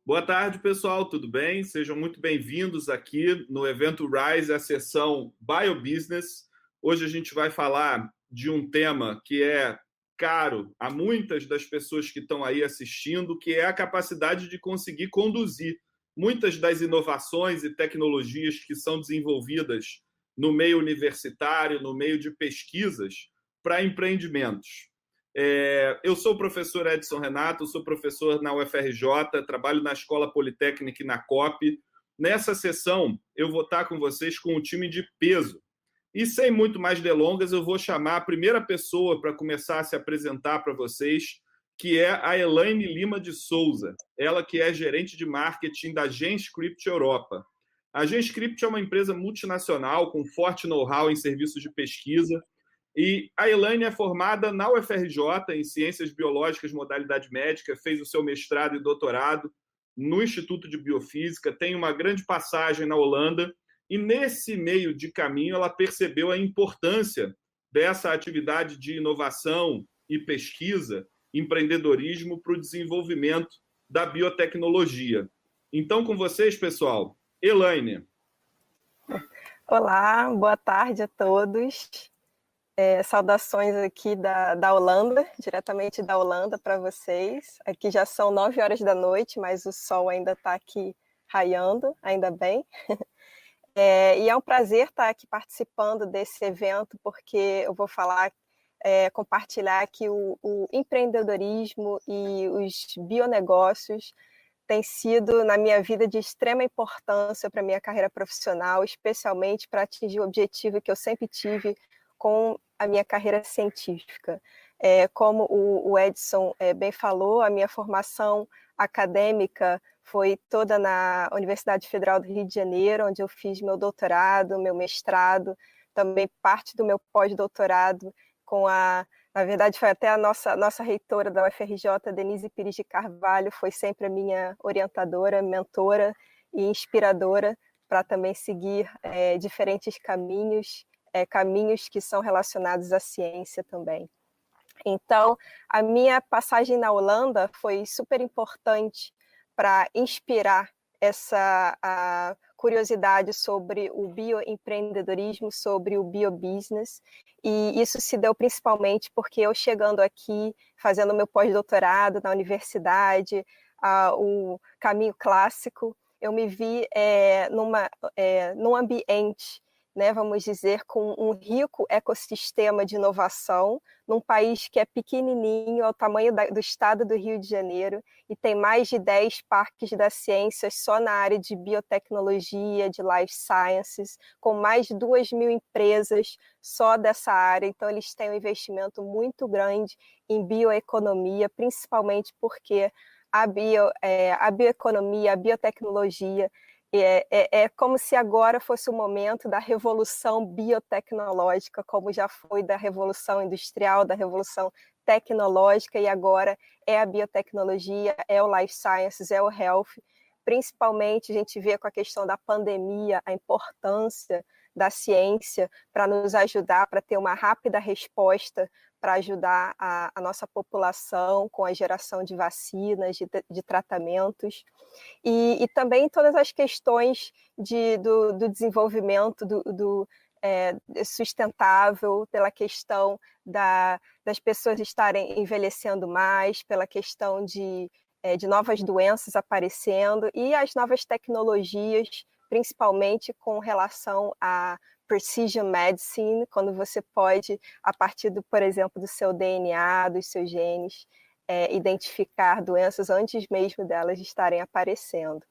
Boa tarde, pessoal, tudo bem? Sejam muito bem-vindos aqui no evento Rise, a sessão Biobusiness. Hoje a gente vai falar de um tema que é caro a muitas das pessoas que estão aí assistindo, que é a capacidade de conseguir conduzir muitas das inovações e tecnologias que são desenvolvidas no meio universitário, no meio de pesquisas, para empreendimentos. Eu sou o professor Edson Renato, sou professor na UFRJ, trabalho na Escola Politécnica e na COP. Nessa sessão, eu vou estar com vocês com um time de peso. E sem muito mais delongas, eu vou chamar a primeira pessoa para começar a se apresentar para vocês, que é a Elaine Lima de Souza, ela que é gerente de marketing da GenScript Europa. A GenScript é uma empresa multinacional com forte know-how em serviços de pesquisa, e a Elaine é formada na UFRJ em Ciências Biológicas, modalidade médica, fez o seu mestrado e doutorado no Instituto de Biofísica, tem uma grande passagem na Holanda, e nesse meio de caminho ela percebeu a importância dessa atividade de inovação e pesquisa, empreendedorismo para o desenvolvimento da biotecnologia. Então, com vocês, pessoal, Elaine. Olá, boa tarde a todos. Saudações aqui da Holanda, diretamente da Holanda para vocês. Aqui já são 9 horas da noite, mas o sol ainda está aqui raiando, ainda bem. E é um prazer estar aqui participando desse evento, porque eu vou compartilhar aqui o empreendedorismo e os bionegócios tem sido, na minha vida, de extrema importância para a minha carreira profissional, especialmente para atingir o objetivo que eu sempre tive com a minha carreira científica. Como o Edson bem falou, a minha formação acadêmica foi toda na Universidade Federal do Rio de Janeiro, onde eu fiz meu doutorado, meu mestrado, também parte do meu pós-doutorado na verdade, foi até a nossa reitora da UFRJ, Denise Pires de Carvalho, foi sempre a minha orientadora, mentora e inspiradora para também seguir diferentes caminhos que são relacionados à ciência também. Então, a minha passagem na Holanda foi super importante para inspirar essa curiosidade sobre o bioempreendedorismo, sobre o biobusiness, e isso se deu principalmente porque eu chegando aqui, fazendo meu pós-doutorado na universidade, o caminho clássico, eu me vi num ambiente, né, vamos dizer, com um rico ecossistema de inovação, num país que é pequenininho, ao tamanho do estado do Rio de Janeiro, e tem mais de 10 parques da ciência só na área de biotecnologia, de life sciences, com mais de 2.000 empresas só dessa área. Então, eles têm um investimento muito grande em bioeconomia, principalmente porque a bioeconomia, a biotecnologia, é como se agora fosse o momento da revolução biotecnológica, como já foi da revolução industrial, da revolução tecnológica, e agora é a biotecnologia, é o life sciences, é o health. Principalmente a gente vê com a questão da pandemia, a importância da ciência para nos ajudar, para ter uma rápida resposta, para ajudar a nossa população com a geração de vacinas, de tratamentos. E também todas as questões do desenvolvimento sustentável, pela questão das pessoas estarem envelhecendo mais, pela questão de novas doenças aparecendo, e as novas tecnologias, principalmente com relação a precision medicine, quando você pode, a partir, por exemplo, do seu DNA, dos seus genes, identificar doenças antes mesmo delas estarem aparecendo.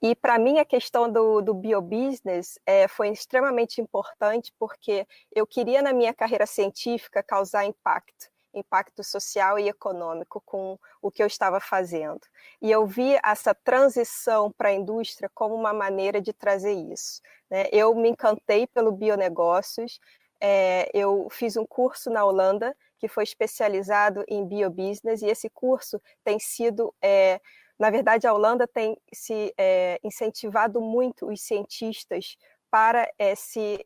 E para mim a questão do biobusiness foi extremamente importante, porque eu queria na minha carreira científica causar impacto social e econômico com o que eu estava fazendo. E eu vi essa transição para a indústria como uma maneira de trazer isso, né? Eu me encantei pelo bionegócios, eu fiz um curso na Holanda que foi especializado em biobusiness, e esse curso tem sido... na verdade, a Holanda tem se incentivado muito os cientistas para se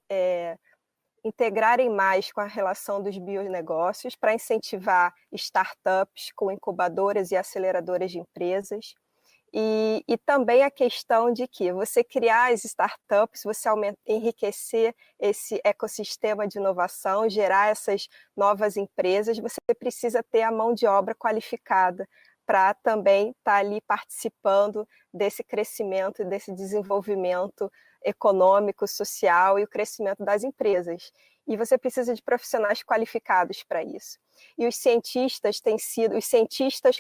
integrarem mais com a relação dos bionegócios, para incentivar startups com incubadoras e aceleradoras de empresas. E também a questão de que você criar as startups, você enriquecer esse ecossistema de inovação, gerar essas novas empresas, você precisa ter a mão de obra qualificada para também estar ali participando desse crescimento e desse desenvolvimento econômico, social e o crescimento das empresas. E você precisa de profissionais qualificados para isso. E os cientistas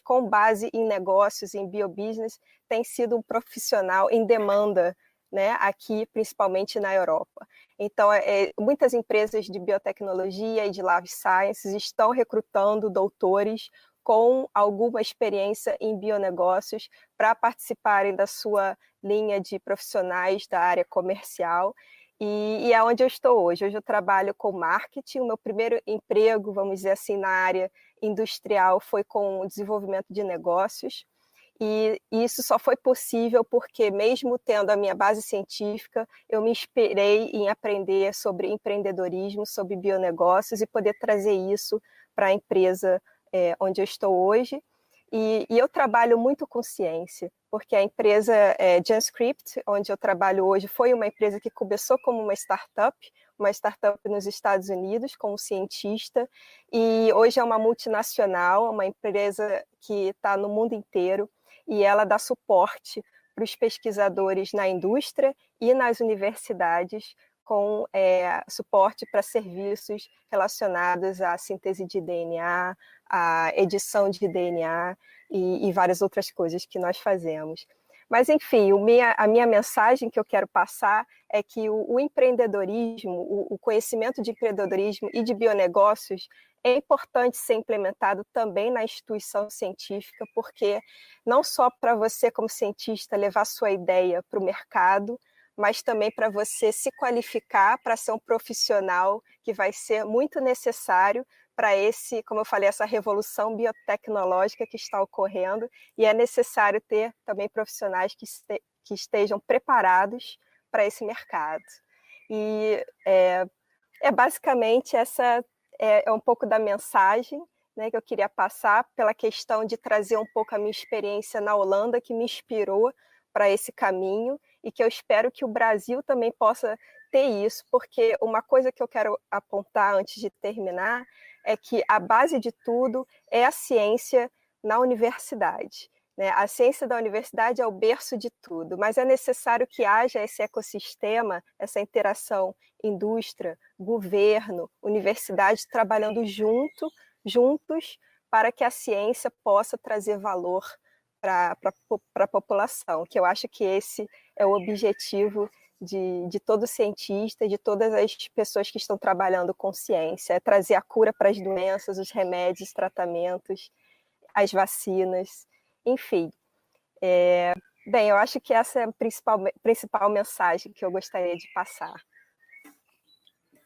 com base em negócios, em biobusiness, têm sido um profissional em demanda, né, aqui, principalmente na Europa. Então, muitas empresas de biotecnologia e de life sciences estão recrutando doutores com alguma experiência em bionegócios para participarem da sua linha de profissionais da área comercial. E é onde eu estou hoje. Hoje eu trabalho com marketing. O meu primeiro emprego, vamos dizer assim, na área industrial foi com o desenvolvimento de negócios. E isso só foi possível porque, mesmo tendo a minha base científica, eu me inspirei em aprender sobre empreendedorismo, sobre bionegócios e poder trazer isso para a empresa onde eu estou hoje. E eu trabalho muito com ciência, porque a empresa GenScript, onde eu trabalho hoje, foi uma empresa que começou como uma startup nos Estados Unidos, como cientista, e hoje é uma multinacional, uma empresa que está no mundo inteiro, e ela dá suporte para os pesquisadores na indústria e nas universidades, com suporte para serviços relacionados à síntese de DNA, à edição de DNA e várias outras coisas que nós fazemos. Mas, enfim, a minha mensagem que eu quero passar é que o empreendedorismo, o conhecimento de empreendedorismo e de bionegócios é importante ser implementado também na instituição científica, porque não só para você, como cientista, levar sua ideia para o mercado, mas também para você se qualificar para ser um profissional que vai ser muito necessário para como eu falei, essa revolução biotecnológica que está ocorrendo, e é necessário ter também profissionais que estejam preparados para esse mercado. E basicamente essa é um pouco da mensagem, né, que eu queria passar, pela questão de trazer um pouco a minha experiência na Holanda, que me inspirou para esse caminho, e que eu espero que o Brasil também possa ter isso, porque uma coisa que eu quero apontar antes de terminar é que a base de tudo é a ciência na universidade, né? A ciência da universidade é o berço de tudo, mas é necessário que haja esse ecossistema, essa interação indústria, governo, universidade trabalhando juntos para que a ciência possa trazer valor para a população, que eu acho que esse é o objetivo de todo cientista, de todas as pessoas que estão trabalhando com ciência, é trazer a cura para as doenças, os remédios, tratamentos, as vacinas, enfim. Bem, eu acho que essa é a principal mensagem que eu gostaria de passar.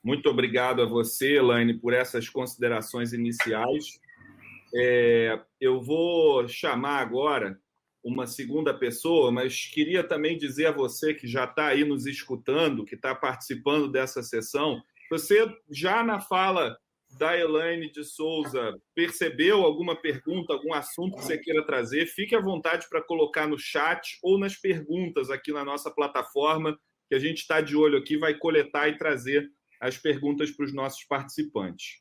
Muito obrigado a você, Elaine, por essas considerações iniciais. Eu vou chamar agora uma segunda pessoa, mas queria também dizer a você que já está aí nos escutando, que está participando dessa sessão, você já na fala da Elaine de Souza percebeu alguma pergunta, algum assunto que você queira trazer? Fique à vontade para colocar no chat ou nas perguntas aqui na nossa plataforma, que a gente está de olho aqui, vai coletar e trazer as perguntas para os nossos participantes.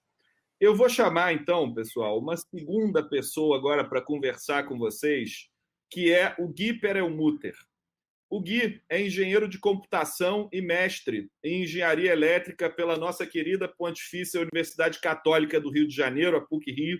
Eu vou chamar, então, pessoal, uma segunda pessoa agora para conversar com vocês, que é o Gui Perelmutter. O Gui é engenheiro de computação e mestre em engenharia elétrica pela nossa querida Pontifícia Universidade Católica do Rio de Janeiro, a PUC-Rio.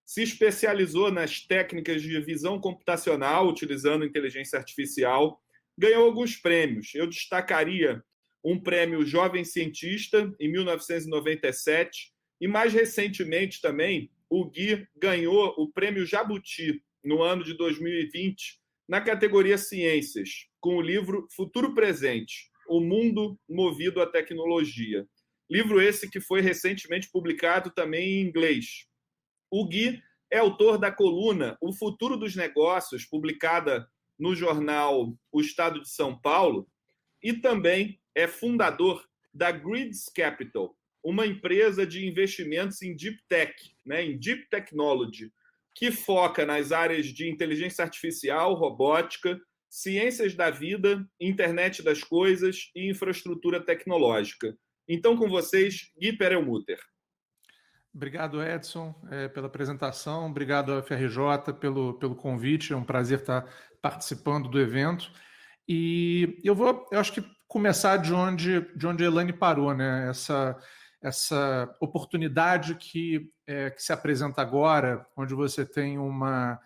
Se especializou nas técnicas de visão computacional, utilizando inteligência artificial. Ganhou alguns prêmios. Eu destacaria um prêmio Jovem Cientista, em 1997, e mais recentemente também, o Gui ganhou o prêmio Jabuti, no ano de 2020, na categoria Ciências, com o livro Futuro Presente, O Mundo Movido à Tecnologia. Livro esse que foi recentemente publicado também em inglês. O Gui é autor da coluna O Futuro dos Negócios, publicada no jornal O Estado de São Paulo, e também é fundador da Grids Capital, uma empresa de investimentos em Deep Tech, né, em Deep Technology, que foca nas áreas de inteligência artificial, robótica, ciências da vida, internet das coisas e infraestrutura tecnológica. Então, com vocês, Gui Perelmutter. Obrigado, Edson, pela apresentação. Obrigado ao FRJ pelo convite. É um prazer estar participando do evento. E eu acho que começar de onde a Elaine parou, né? Essa oportunidade que se apresenta agora, onde você tem uma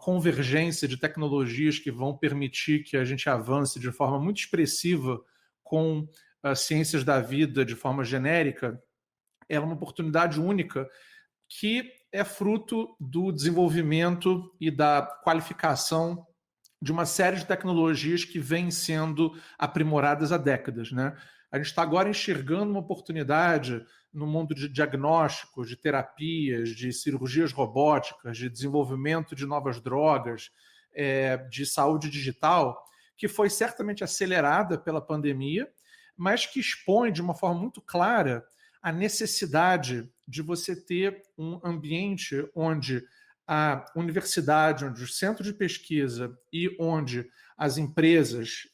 convergência de tecnologias que vão permitir que a gente avance de forma muito expressiva com as ciências da vida de forma genérica, é uma oportunidade única que é fruto do desenvolvimento e da qualificação de uma série de tecnologias que vêm sendo aprimoradas há décadas, né? A gente está agora enxergando uma oportunidade no mundo de diagnósticos, de terapias, de cirurgias robóticas, de desenvolvimento de novas drogas, de saúde digital, que foi certamente acelerada pela pandemia, mas que expõe de uma forma muito clara a necessidade de você ter um ambiente onde a universidade, onde o centro de pesquisa e onde as empresas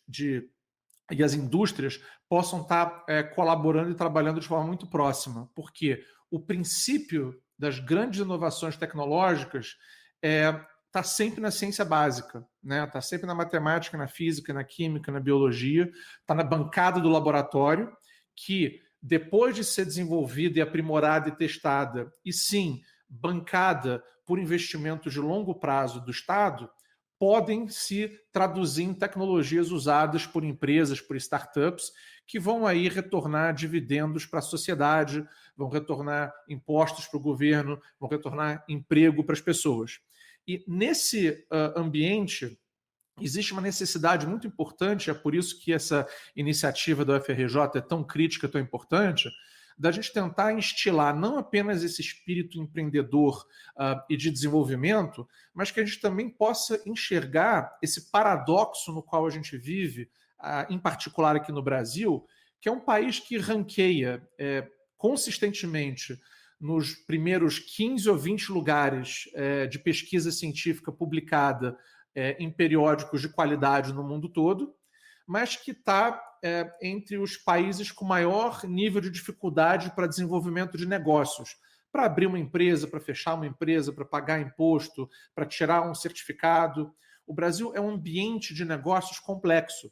e as indústrias possam estar colaborando e trabalhando de forma muito próxima, porque o princípio das grandes inovações tecnológicas está sempre na ciência básica, né? Está sempre na matemática, na física, na química, na biologia, está na bancada do laboratório, que depois de ser desenvolvida e aprimorada e testada, e sim, bancada por investimentos de longo prazo do Estado, podem se traduzir em tecnologias usadas por empresas, por startups, que vão aí retornar dividendos para a sociedade, vão retornar impostos para o governo, vão retornar emprego para as pessoas. E nesse ambiente, existe uma necessidade muito importante, é por isso que essa iniciativa da UFRJ é tão crítica, tão importante, da gente tentar instilar não apenas esse espírito empreendedor e de desenvolvimento, mas que a gente também possa enxergar esse paradoxo no qual a gente vive, em particular aqui no Brasil, que é um país que ranqueia consistentemente nos primeiros 15 ou 20 lugares de pesquisa científica publicada em periódicos de qualidade no mundo todo, mas que está entre os países com maior nível de dificuldade para desenvolvimento de negócios, para abrir uma empresa, para fechar uma empresa, para pagar imposto, para tirar um certificado. O Brasil é um ambiente de negócios complexo.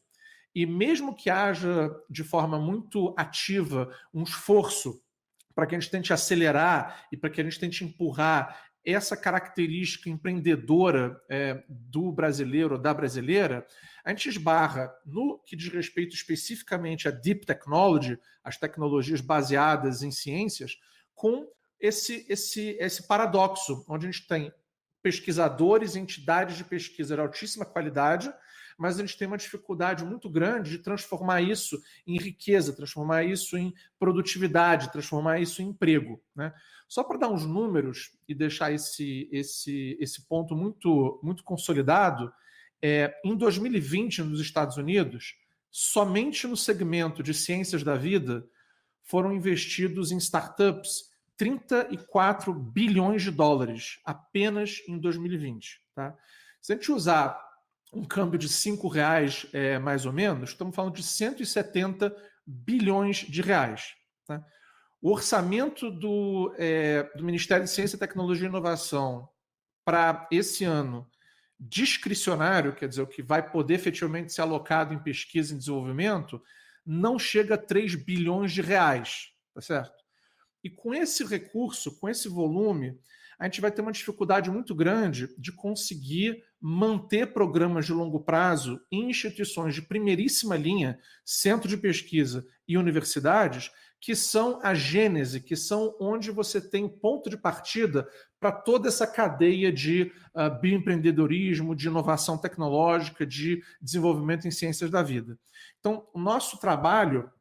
E mesmo que haja, de forma muito ativa, um esforço para que a gente tente acelerar e para que a gente tente empurrar essa característica empreendedora do brasileiro ou da brasileira, a gente esbarra no que diz respeito especificamente a Deep Technology, as tecnologias baseadas em ciências, com esse paradoxo, onde a gente tem pesquisadores e entidades de pesquisa de altíssima qualidade, mas a gente tem uma dificuldade muito grande de transformar isso em riqueza, transformar isso em produtividade, transformar isso em emprego, né? Só para dar uns números e deixar esse ponto muito, muito consolidado, em 2020, nos Estados Unidos, somente no segmento de ciências da vida, foram investidos em startups 34 bilhões de dólares apenas em 2020. Tá? Se a gente usar um câmbio de R$5, mais ou menos, estamos falando de 170 bilhões de reais. Tá? O orçamento do Ministério de Ciência, Tecnologia e Inovação para esse ano, discricionário, quer dizer, o que vai poder efetivamente ser alocado em pesquisa e desenvolvimento, não chega a 3 bilhões de reais, tá certo? E com esse recurso, com esse volume, a gente vai ter uma dificuldade muito grande de conseguir manter programas de longo prazo em instituições de primeiríssima linha, centro de pesquisa e universidades, que são a gênese, que são onde você tem o ponto de partida para toda essa cadeia de bioempreendedorismo, de inovação tecnológica, de desenvolvimento em ciências da vida. Então, o nosso trabalho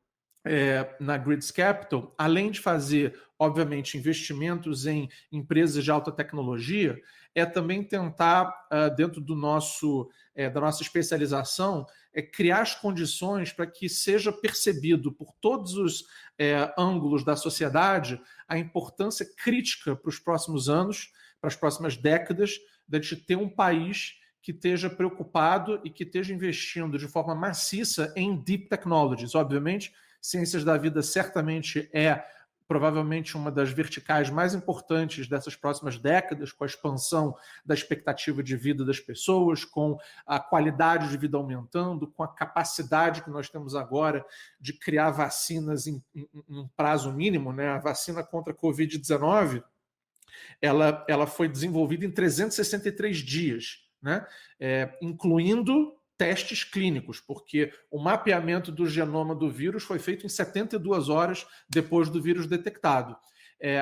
na Grids Capital, além de fazer, obviamente, investimentos em empresas de alta tecnologia, é também tentar, dentro da nossa especialização, criar as condições para que seja percebido por todos os ângulos da sociedade a importância crítica para os próximos anos, para as próximas décadas, de a gente ter um país que esteja preocupado e que esteja investindo de forma maciça em deep technologies. Obviamente, ciências da vida certamente provavelmente uma das verticais mais importantes dessas próximas décadas, com a expansão da expectativa de vida das pessoas, com a qualidade de vida aumentando, com a capacidade que nós temos agora de criar vacinas em um prazo mínimo, né? A vacina contra a Covid-19, ela foi desenvolvida em 363 dias, né? Incluindo testes clínicos, porque o mapeamento do genoma do vírus foi feito em 72 horas depois do vírus detectado.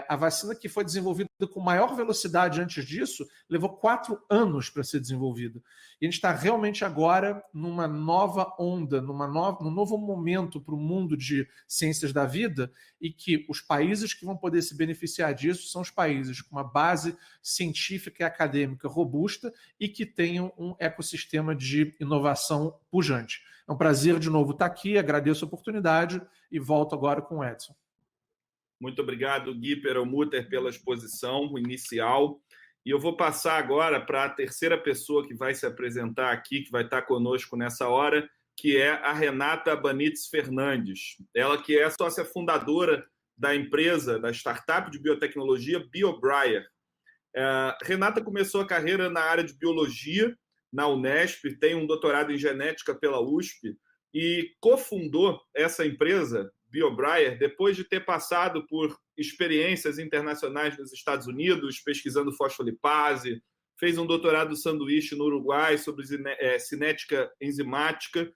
A vacina que foi desenvolvida com maior velocidade antes disso levou 4 anos para ser desenvolvida. E a gente está realmente agora numa nova onda, num novo momento para o mundo de ciências da vida, e que os países que vão poder se beneficiar disso são os países com uma base científica e acadêmica robusta e que tenham um ecossistema de inovação pujante. É um prazer de novo estar aqui, agradeço a oportunidade e volto agora com o Edson. Muito obrigado, Gui Perlmutter, pela exposição inicial. E eu vou passar agora para a terceira pessoa que vai se apresentar aqui, que vai estar conosco nessa hora, que é a Renata Banitz Fernandes. Ela que é sócia fundadora da empresa, da startup de biotecnologia BioBriar. Renata começou a carreira na área de biologia, na Unesp, tem um doutorado em genética pela USP e cofundou essa empresa, BioBriar, depois de ter passado por experiências internacionais nos Estados Unidos, pesquisando fosfolipase, fez um doutorado sanduíche no Uruguai sobre cinética enzimática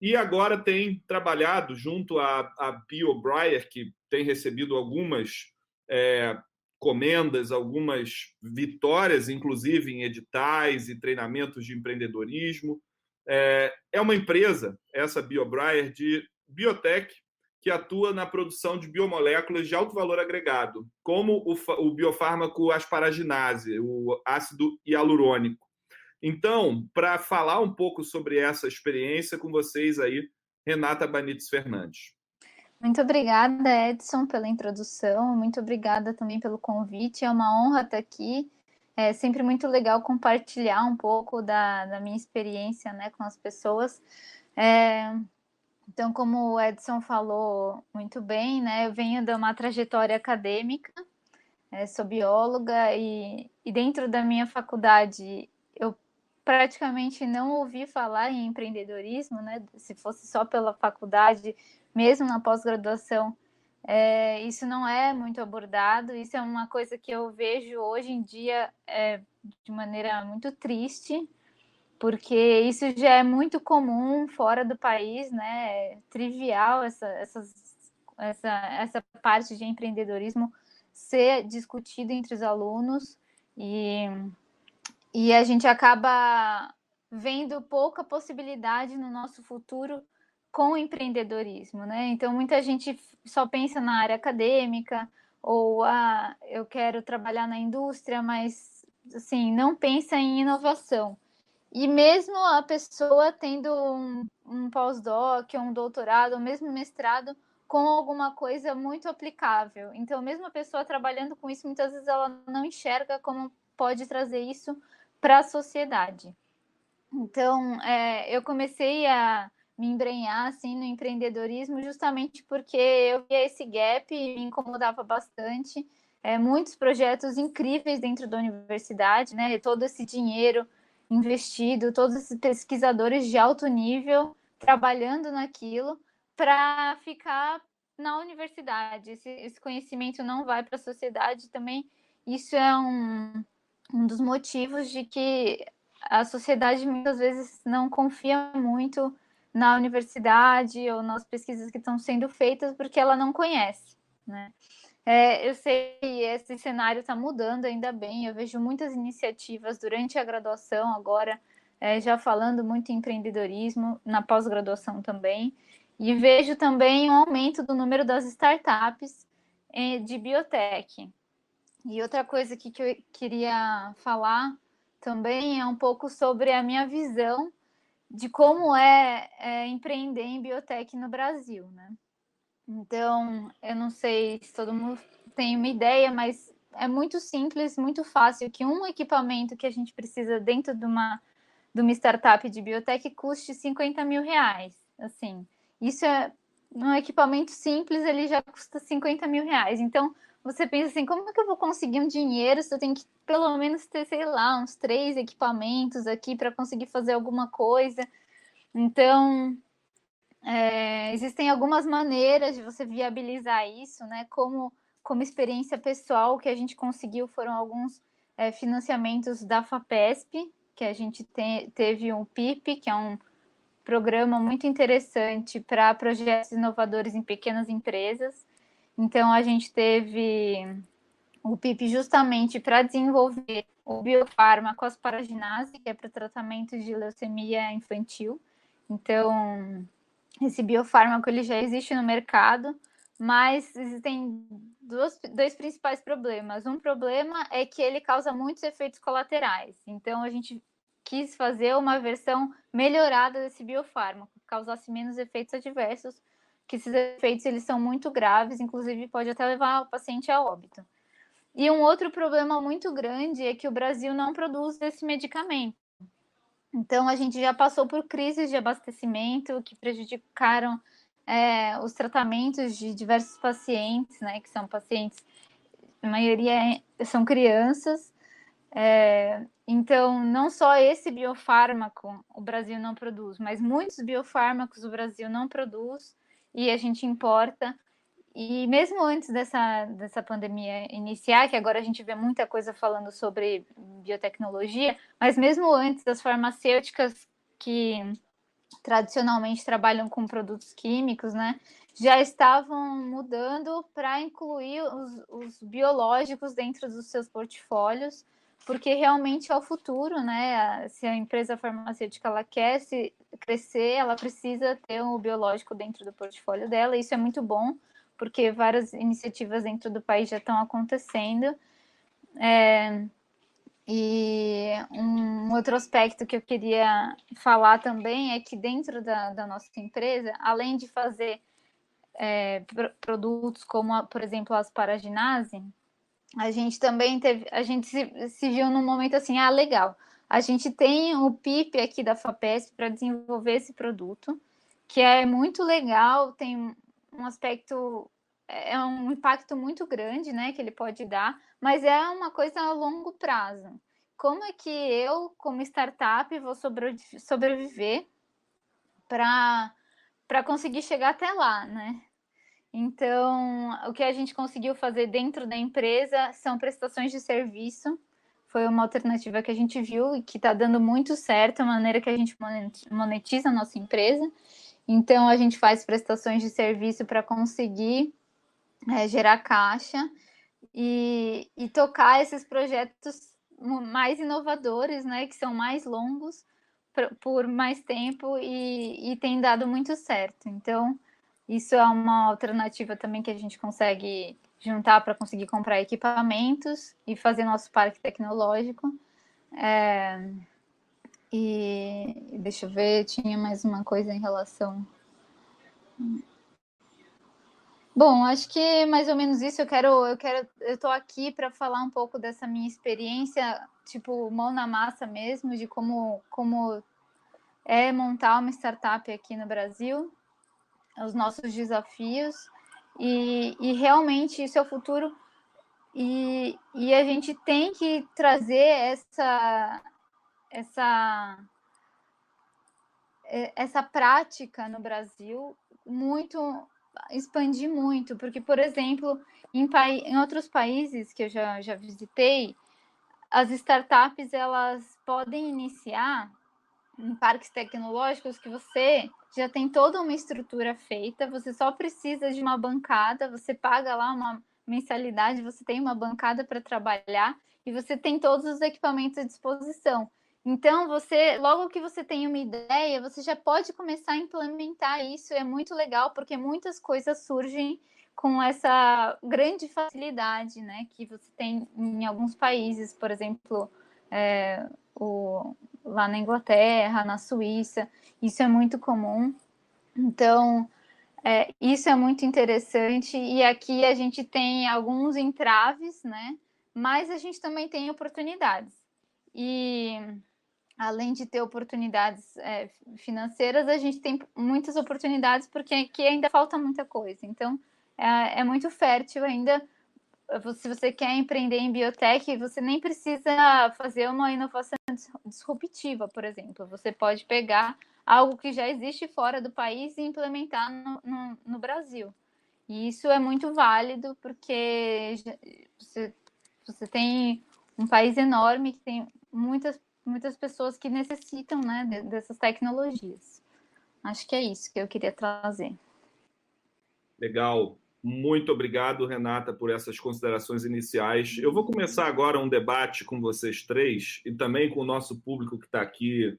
e agora tem trabalhado junto à BioBriar, que tem recebido algumas comendas, algumas vitórias, inclusive em editais e treinamentos de empreendedorismo. É uma empresa, essa BioBriar, de biotech, que atua na produção de biomoléculas de alto valor agregado, como o biofármaco asparaginase, o ácido hialurônico. Então, para falar um pouco sobre essa experiência com vocês aí, Renata Banitz Fernandes. Muito obrigada, Edson, pela introdução. Muito obrigada também pelo convite. É uma honra estar aqui. É sempre muito legal compartilhar um pouco da minha experiência, né, com as pessoas. Então, como o Edson falou muito bem, né, eu venho de uma trajetória acadêmica, sou bióloga e dentro da minha faculdade eu praticamente não ouvi falar em empreendedorismo, né? Se fosse só pela faculdade, mesmo na pós-graduação, isso não é muito abordado. Isso é uma coisa que eu vejo hoje em dia de maneira muito triste, porque isso já é muito comum fora do país, né? É trivial essa parte de empreendedorismo ser discutida entre os alunos e a gente acaba vendo pouca possibilidade no nosso futuro com o empreendedorismo, né? Então, muita gente só pensa na área acadêmica ou eu quero trabalhar na indústria, mas assim, não pensa em inovação. E mesmo a pessoa tendo um pós-doc, um doutorado, ou mesmo mestrado, com alguma coisa muito aplicável. Então, mesmo a pessoa trabalhando com isso, muitas vezes ela não enxerga como pode trazer isso para a sociedade. Então, eu comecei a me embrenhar assim, no empreendedorismo justamente porque eu via esse gap e me incomodava bastante. Muitos projetos incríveis dentro da universidade, né? Todo esse dinheiro investido, todos esses pesquisadores de alto nível trabalhando naquilo para ficar na universidade. Esse conhecimento não vai para a sociedade também. Isso é um dos motivos de que a sociedade muitas vezes não confia muito na universidade ou nas pesquisas que estão sendo feitas porque ela não conhece, né? Eu sei que esse cenário está mudando, ainda bem. Eu vejo muitas iniciativas durante a graduação agora, já falando muito em empreendedorismo, na pós-graduação também. E vejo também um aumento do número das startups de biotech. E outra coisa que eu queria falar também é um pouco sobre a minha visão de como empreender em biotech no Brasil, né? Então, eu não sei se todo mundo tem uma ideia, mas é muito simples, muito fácil que um equipamento que a gente precisa dentro de uma startup de biotech custe R$50 mil. Assim, isso é um equipamento simples, ele já custa R$50 mil. Então, você pensa assim, como é que eu vou conseguir um dinheiro se eu tenho que pelo menos ter, sei lá, uns 3 equipamentos aqui para conseguir fazer alguma coisa? Então, existem algumas maneiras de você viabilizar isso, né? Como experiência pessoal, que a gente conseguiu foram alguns financiamentos da FAPESP, que a gente teve um PIP, que é um programa muito interessante para projetos inovadores em pequenas empresas. Então, a gente teve o PIP justamente para desenvolver o biofármaco asparaginase, que é para tratamento de leucemia infantil. Então, esse biofármaco ele já existe no mercado, mas existem dois principais problemas. Um problema é que ele causa muitos efeitos colaterais. Então, a gente quis fazer uma versão melhorada desse biofármaco, que causasse menos efeitos adversos, que esses efeitos eles são muito graves, inclusive pode até levar o paciente a óbito. E um outro problema muito grande é que o Brasil não produz esse medicamento. Então, a gente já passou por crises de abastecimento que prejudicaram os tratamentos de diversos pacientes, né, que são pacientes, a maioria são crianças. Então, não só esse biofármaco o Brasil não produz, mas muitos biofármacos o Brasil não produz e a gente importa. E mesmo antes dessa pandemia iniciar, que agora a gente vê muita coisa falando sobre biotecnologia, mas mesmo antes das farmacêuticas que tradicionalmente trabalham com produtos químicos, né, já estavam mudando para incluir os biológicos dentro dos seus portfólios, porque realmente é o futuro, né? Se a empresa farmacêutica ela quer crescer, ela precisa ter o biológico dentro do portfólio dela, e isso é muito bom, porque várias iniciativas dentro do país já estão acontecendo. E um outro aspecto que eu queria falar também é que dentro da nossa empresa, além de fazer produtos como, por exemplo, a asparaginase, a gente também se viu num momento assim, legal, a gente tem o PIP aqui da FAPESP para desenvolver esse produto, que é muito legal, tem um aspecto, é um impacto muito grande, né, que ele pode dar, mas é uma coisa a longo prazo. Como é que eu, como startup, vou sobreviver para conseguir chegar até lá, né? Então, o que a gente conseguiu fazer dentro da empresa são prestações de serviço. Foi uma alternativa que a gente viu e que está dando muito certo, a maneira que a gente monetiza a nossa empresa. Então, a gente faz prestações de serviço para conseguir gerar caixa e tocar esses projetos mais inovadores, né, que são mais longos, por mais tempo e tem dado muito certo. Então, isso é uma alternativa também que a gente consegue juntar para conseguir comprar equipamentos e fazer nosso parque tecnológico. E deixa eu ver, tinha mais uma coisa em relação. Bom, acho que é mais ou menos isso. Eu tô aqui para falar um pouco dessa minha experiência, tipo, mão na massa mesmo, de como é montar uma startup aqui no Brasil, os nossos desafios, e realmente isso é o futuro, e a gente tem que trazer essa prática no Brasil, expandir muito, porque, por exemplo, em outros países que eu já visitei, as startups elas podem iniciar em parques tecnológicos que você já tem toda uma estrutura feita, você só precisa de uma bancada, você paga lá uma mensalidade, você tem uma bancada para trabalhar e você tem todos os equipamentos à disposição. Então, logo que você tem uma ideia, você já pode começar a implementar isso. É muito legal, porque muitas coisas surgem com essa grande facilidade, né, que você tem em alguns países, por exemplo, lá na Inglaterra, na Suíça, isso é muito comum. Então, isso é muito interessante, e aqui a gente tem alguns entraves, né? Mas a gente também tem oportunidades. E além de ter oportunidades financeiras, a gente tem muitas oportunidades, porque aqui ainda falta muita coisa. Então, é muito fértil ainda. Se você quer empreender em biotech, você nem precisa fazer uma inovação disruptiva, por exemplo. Você pode pegar algo que já existe fora do país e implementar no Brasil. E isso é muito válido, porque você tem um país enorme que tem muitas pessoas que necessitam, né, dessas tecnologias. Acho que é isso que eu queria trazer. Legal. Muito obrigado, Renata, por essas considerações iniciais. Eu vou começar agora um debate com vocês três e também com o nosso público que está aqui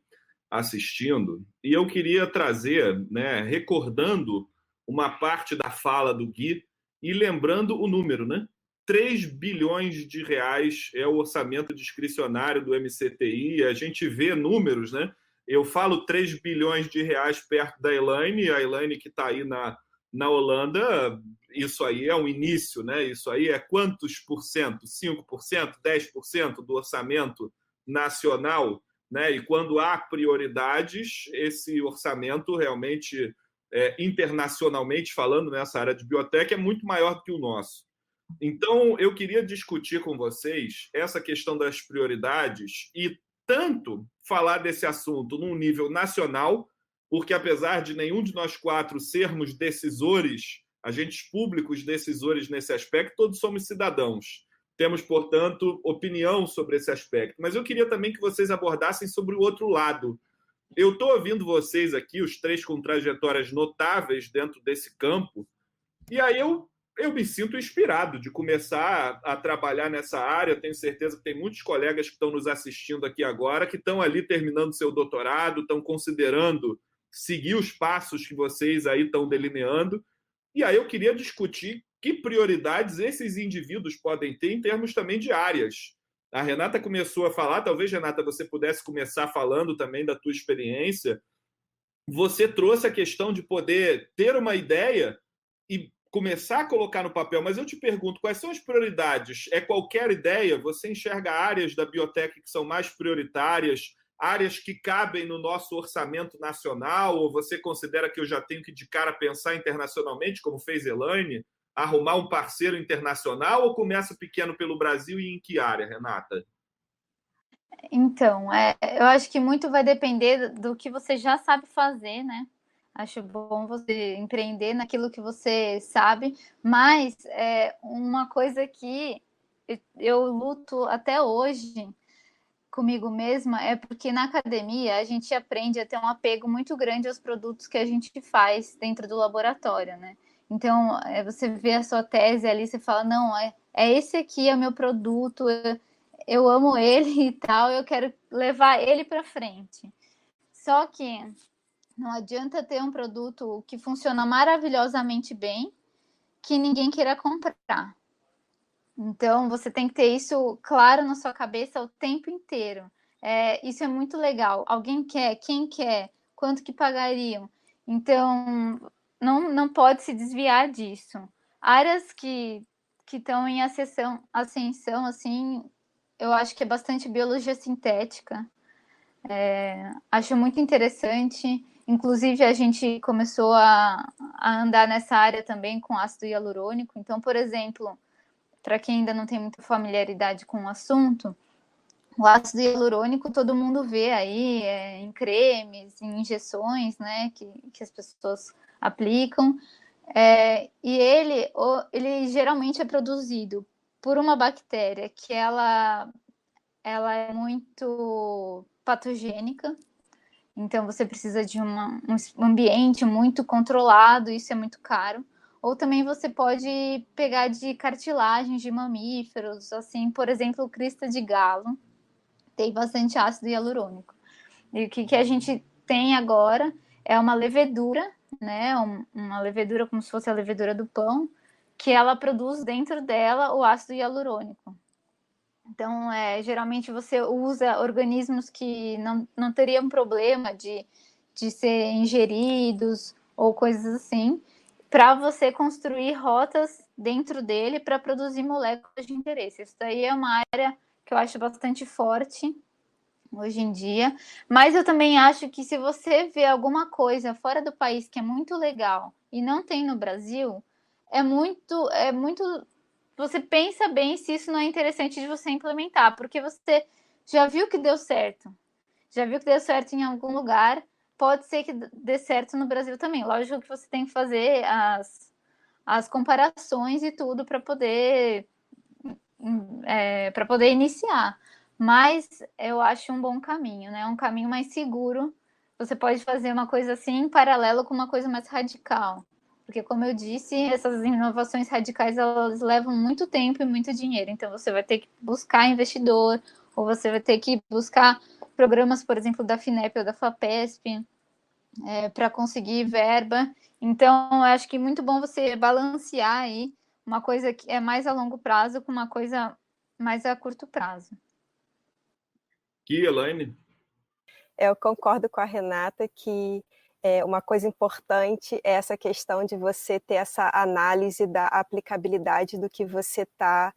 assistindo. E eu queria trazer, né, recordando uma parte da fala do Gui e lembrando o número, né? 3 bilhões de reais é o orçamento discricionário do MCTI. A gente vê números, né? Eu falo 3 bilhões de reais perto da Elaine, a Elaine que está aí na Holanda, isso aí é um início, né? Isso aí é quantos por cento? 5%, 10% do orçamento nacional, né? E quando há prioridades, esse orçamento realmente, internacionalmente falando, nessa área de biotech, é muito maior do que o nosso. Então, eu queria discutir com vocês essa questão das prioridades e tanto falar desse assunto num nível nacional, porque apesar de nenhum de nós quatro sermos decisores, agentes públicos decisores nesse aspecto, todos somos cidadãos. Temos, portanto, opinião sobre esse aspecto. Mas eu queria também que vocês abordassem sobre o outro lado. Eu estou ouvindo vocês aqui, os três com trajetórias notáveis dentro desse campo, e aí eu me sinto inspirado de começar a trabalhar nessa área. Eu tenho certeza que tem muitos colegas que estão nos assistindo aqui agora, que estão ali terminando seu doutorado, estão considerando seguir os passos que vocês aí estão delineando. E aí eu queria discutir que prioridades esses indivíduos podem ter em termos também de áreas. A Renata começou a falar, talvez, Renata, você pudesse começar falando também da tua experiência. Você trouxe a questão de poder ter uma ideia e começar a colocar no papel, mas eu te pergunto, quais são as prioridades? É qualquer ideia? Você enxerga áreas da biotech que são mais prioritárias, áreas que cabem no nosso orçamento nacional, ou você considera que eu já tenho que de cara pensar internacionalmente, como fez Elaine, arrumar um parceiro internacional, ou começa pequeno pelo Brasil e em que área, Renata? Então, eu acho que muito vai depender do que você já sabe fazer, né? Acho bom você empreender naquilo que você sabe, mas uma coisa que eu luto até hoje comigo mesma é porque na academia a gente aprende a ter um apego muito grande aos produtos que a gente faz dentro do laboratório, né? Então, você vê a sua tese ali, você fala, não, esse aqui é o meu produto, eu amo ele e tal, eu quero levar ele para frente. Só que não adianta ter um produto que funciona maravilhosamente bem, que ninguém queira comprar. Então, você tem que ter isso claro na sua cabeça o tempo inteiro. Isso é muito legal. Alguém quer? Quem quer? Quanto que pagariam? Então, não pode se desviar disso. Áreas que estão em ascensão, assim, eu acho que é bastante biologia sintética. Acho muito interessante. Inclusive, a gente começou a andar nessa área também com ácido hialurônico. Então, por exemplo, para quem ainda não tem muita familiaridade com o assunto, o ácido hialurônico todo mundo vê aí em cremes, em injeções, né, que as pessoas aplicam. E ele geralmente é produzido por uma bactéria que ela é muito patogênica, então você precisa de um ambiente muito controlado, isso é muito caro. Ou também você pode pegar de cartilagens de mamíferos, assim, por exemplo, crista de galo, tem bastante ácido hialurônico. E o que a gente tem agora é uma levedura, né, uma levedura como se fosse a levedura do pão, que ela produz dentro dela o ácido hialurônico. Então, geralmente você usa organismos que não teriam problema de ser ingeridos ou coisas assim, para você construir rotas dentro dele para produzir moléculas de interesse. Isso daí é uma área que eu acho bastante forte hoje em dia, mas eu também acho que se você vê alguma coisa fora do país que é muito legal e não tem no Brasil, é muito você pensa bem se isso não é interessante de você implementar, porque você já viu que deu certo. Já viu que deu certo em algum lugar, pode ser que dê certo no Brasil também. Lógico que você tem que fazer as comparações e tudo para poder iniciar. Mas eu acho um bom caminho, né? Um caminho mais seguro. Você pode fazer uma coisa assim em paralelo com uma coisa mais radical. Porque, como eu disse, essas inovações radicais, elas levam muito tempo e muito dinheiro. Então, você vai ter que buscar investidor, ou você vai ter que buscar programas, por exemplo, da FINEP ou da FAPESP, para conseguir verba. Então, eu acho que é muito bom você balancear aí uma coisa que é mais a longo prazo com uma coisa mais a curto prazo. E Elaine? Eu concordo com a Renata que uma coisa importante é essa questão de você ter essa análise da aplicabilidade do que você está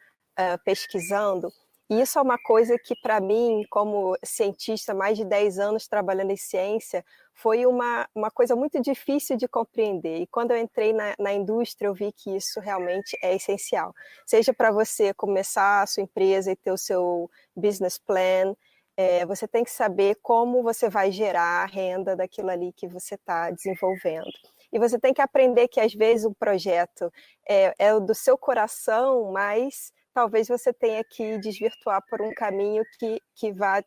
pesquisando. E isso é uma coisa que, para mim, como cientista, mais de 10 anos trabalhando em ciência, foi uma coisa muito difícil de compreender. E quando eu entrei na indústria, eu vi que isso realmente é essencial. Seja para você começar a sua empresa e ter o seu business plan, você tem que saber como você vai gerar a renda daquilo ali que você está desenvolvendo. E você tem que aprender que, às vezes, um projeto é o do seu coração, mas talvez você tenha que desvirtuar por um caminho que vá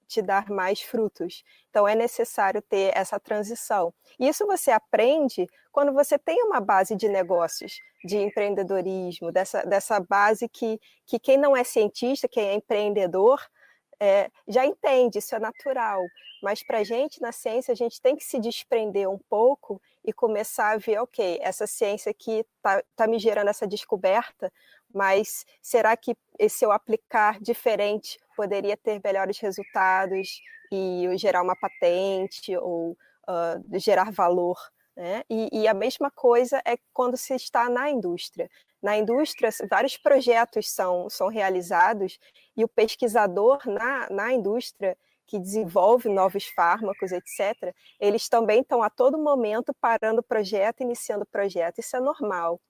te dar mais frutos. Então, é necessário ter essa transição. E isso você aprende quando você tem uma base de negócios, de empreendedorismo, dessa base que quem não é cientista, quem é empreendedor, já entende, isso é natural, mas para a gente na ciência a gente tem que se desprender um pouco e começar a ver, ok, essa ciência aqui tá me gerando essa descoberta, mas será que se eu aplicar diferente poderia ter melhores resultados e gerar uma patente ou gerar valor, né? E a mesma coisa é quando se está na indústria. Na indústria, vários projetos são realizados e o pesquisador na indústria que desenvolve novos fármacos, etc., eles também estão a todo momento parando o projeto, iniciando o projeto. Isso é normal.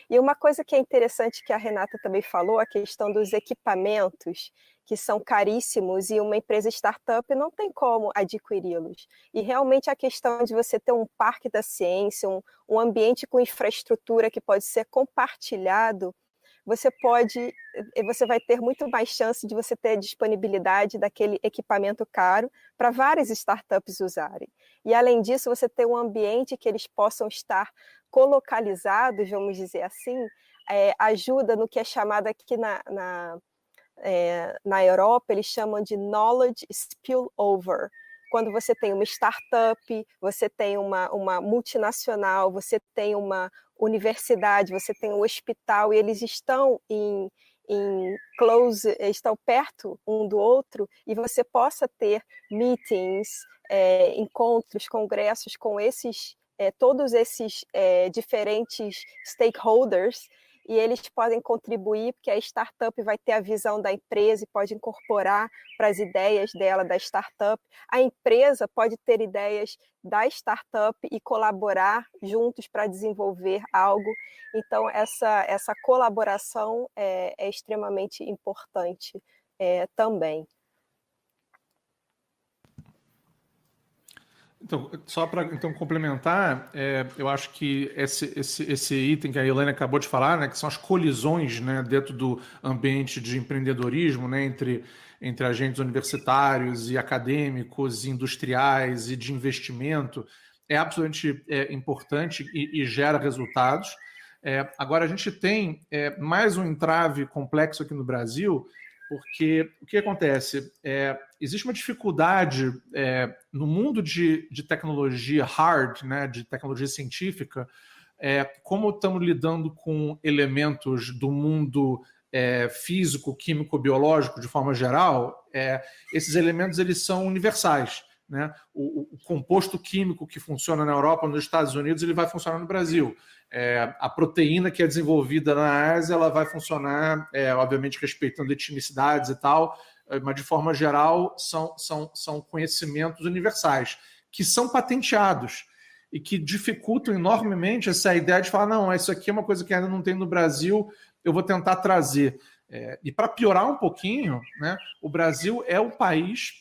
E uma coisa que é interessante que a Renata também falou, a questão dos equipamentos, que são caríssimos e uma empresa startup não tem como adquiri-los. E realmente a questão de você ter um parque da ciência, um ambiente com infraestrutura que pode ser compartilhado, você vai ter muito mais chance de você ter disponibilidade daquele equipamento caro para várias startups usarem. E, além disso, você ter um ambiente que eles possam estar colocalizados, vamos dizer assim, ajuda no que é chamado aqui na Europa, eles chamam de knowledge spillover. Quando você tem uma startup, você tem uma multinacional, você tem uma universidade, você tem um hospital, e eles estão estão perto um do outro, e você possa ter meetings, encontros, congressos com todos esses diferentes stakeholders, e eles podem contribuir, porque a startup vai ter a visão da empresa e pode incorporar para as ideias dela, da startup. A empresa pode ter ideias da startup e colaborar juntos para desenvolver algo. Então, essa colaboração é extremamente importante também. Então, só para complementar, eu acho que esse item que a Elaine acabou de falar, né, que são as colisões, né, dentro do ambiente de empreendedorismo, né, entre agentes universitários e acadêmicos, industriais e de investimento, é absolutamente importante e gera resultados. Agora, a gente tem mais um entrave complexo aqui no Brasil, porque o que acontece? Existe uma dificuldade no mundo de tecnologia hard, né, de tecnologia científica, como estamos lidando com elementos do mundo físico, químico, biológico, de forma geral, esses elementos eles são universais, né? O composto químico que funciona na Europa, nos Estados Unidos, ele vai funcionar no Brasil. A proteína que é desenvolvida na Ásia, ela vai funcionar, obviamente, respeitando etnicidades e tal, mas, de forma geral, são conhecimentos universais, que são patenteados e que dificultam enormemente essa ideia de falar, não, isso aqui é uma coisa que ainda não tem no Brasil, eu vou tentar trazer. E para piorar um pouquinho, né, o Brasil é o país,